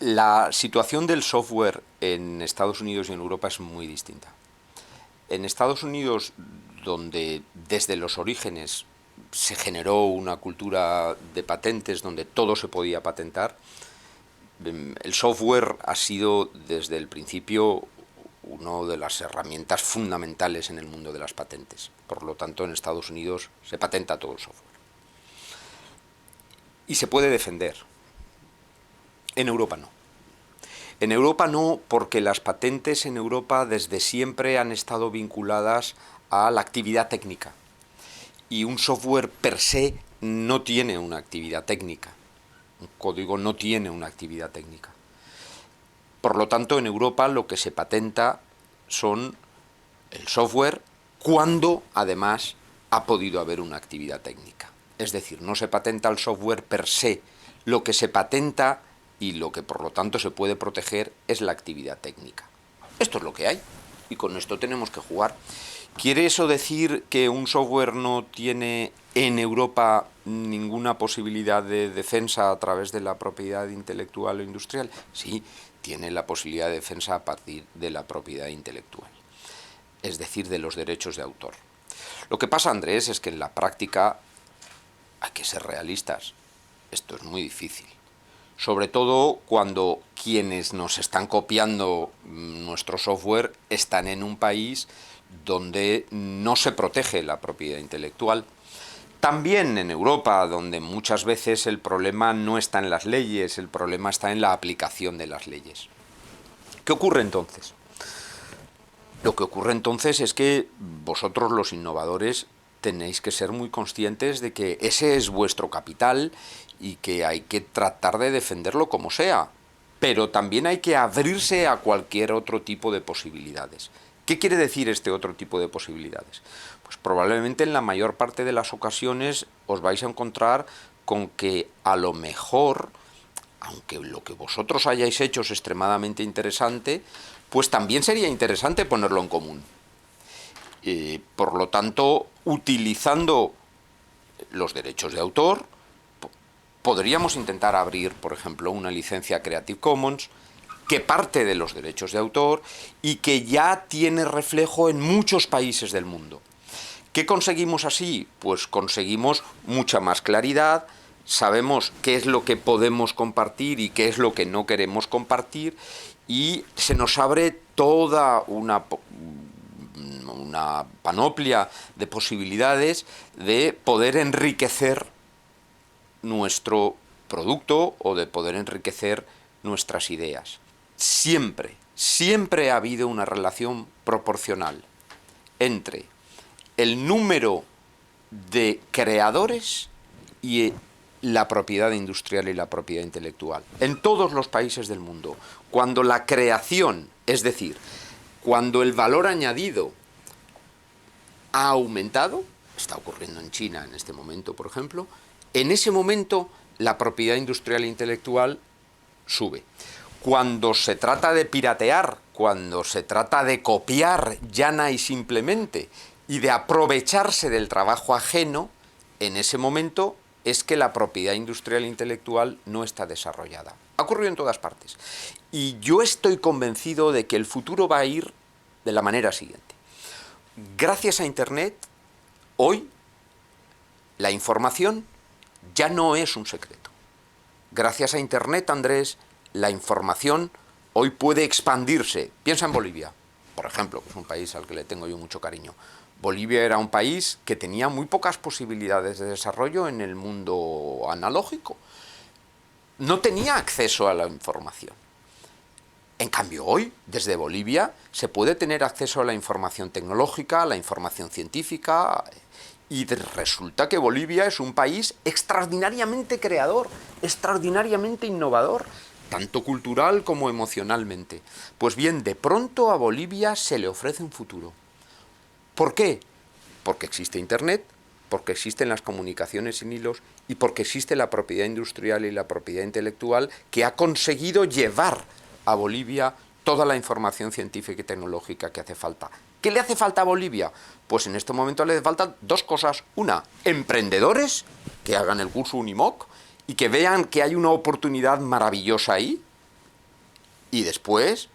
La situación del software en Estados Unidos y en Europa es muy distinta. En Estados Unidos, donde desde los orígenes se generó una cultura de patentes donde todo se podía patentar, el software ha sido desde el principio una de las herramientas fundamentales en el mundo de las patentes. Por lo tanto, en Estados Unidos se patenta todo el software. Y se puede defender. En Europa no. En Europa no, porque las patentes en Europa desde siempre han estado vinculadas a la actividad técnica. Y un software per se no tiene una actividad técnica. Un código no tiene una actividad técnica. Por lo tanto, en Europa lo que se patenta son el software cuando, además, ha podido haber una actividad técnica. Es decir, no se patenta el software per se. Lo que se patenta y lo que por lo tanto se puede proteger es la actividad técnica. Esto es lo que hay y con esto tenemos que jugar. ¿Quiere eso decir que un software no tiene en Europa ninguna posibilidad de defensa a través de la propiedad intelectual o industrial? Sí, tiene la posibilidad de defensa a partir de la propiedad intelectual, es decir, de los derechos de autor. Lo que pasa, Andrés, es que en la práctica hay que ser realistas. Esto es muy difícil. Sobre todo cuando quienes nos están copiando nuestro software están en un país donde no se protege la propiedad intelectual. También en Europa, donde muchas veces el problema no está en las leyes, el problema está en la aplicación de las leyes. ¿Qué ocurre entonces? Lo que ocurre entonces es que vosotros, los innovadores, tenéis que ser muy conscientes de que ese es vuestro capital y que hay que tratar de defenderlo como sea, pero también hay que abrirse a cualquier otro tipo de posibilidades. ¿Qué quiere decir este otro tipo de posibilidades? Pues probablemente en la mayor parte de las ocasiones os vais a encontrar con que a lo mejor, aunque lo que vosotros hayáis hecho es extremadamente interesante, pues también sería interesante ponerlo en común. Por lo tanto, utilizando los derechos de autor, podríamos intentar abrir, por ejemplo, una licencia Creative Commons que parte de los derechos de autor y que ya tiene reflejo en muchos países del mundo. ¿Qué conseguimos así? Pues conseguimos mucha más claridad, sabemos qué es lo que podemos compartir y qué es lo que no queremos compartir, y se nos abre toda una panoplia de posibilidades de poder enriquecer nuestro producto o de poder enriquecer nuestras ideas. Siempre, siempre ha habido una relación proporcional entre el número de creadores y la propiedad industrial y la propiedad intelectual. En todos los países del mundo, cuando la creación, es decir, cuando el valor añadido ha aumentado, está ocurriendo en China en este momento, por ejemplo, en ese momento la propiedad industrial e intelectual sube. Cuando se trata de piratear, cuando se trata de copiar llana y simplemente y de aprovecharse del trabajo ajeno, en ese momento es que la propiedad industrial e intelectual no está desarrollada. Ha ocurrido en todas partes. Y yo estoy convencido de que el futuro va a ir de la manera siguiente. Gracias a Internet, hoy la información ya no es un secreto. Gracias a Internet, Andrés, la información hoy puede expandirse. Piensa en Bolivia, por ejemplo, que es un país al que le tengo yo mucho cariño. Bolivia era un país que tenía muy pocas posibilidades de desarrollo en el mundo analógico. No tenía acceso a la información. En cambio, hoy, desde Bolivia, se puede tener acceso a la información tecnológica, a la información científica, y resulta que Bolivia es un país extraordinariamente creador, extraordinariamente innovador, tanto cultural como emocionalmente. Pues bien, de pronto a Bolivia se le ofrece un futuro. ¿Por qué? Porque existe Internet, porque existen las comunicaciones sin hilos y porque existe la propiedad industrial y la propiedad intelectual que ha conseguido llevar a Bolivia toda la información científica y tecnológica que hace falta. ¿Qué le hace falta a Bolivia? Pues en este momento le hace falta dos cosas. Una, emprendedores que hagan el curso Unimoc y que vean que hay una oportunidad maravillosa ahí, Y después,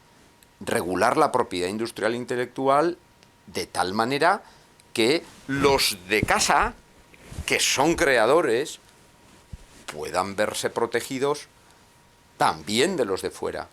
regular la propiedad industrial e intelectual de tal manera que los de casa, que son creadores, puedan verse protegidos también de los de fuera.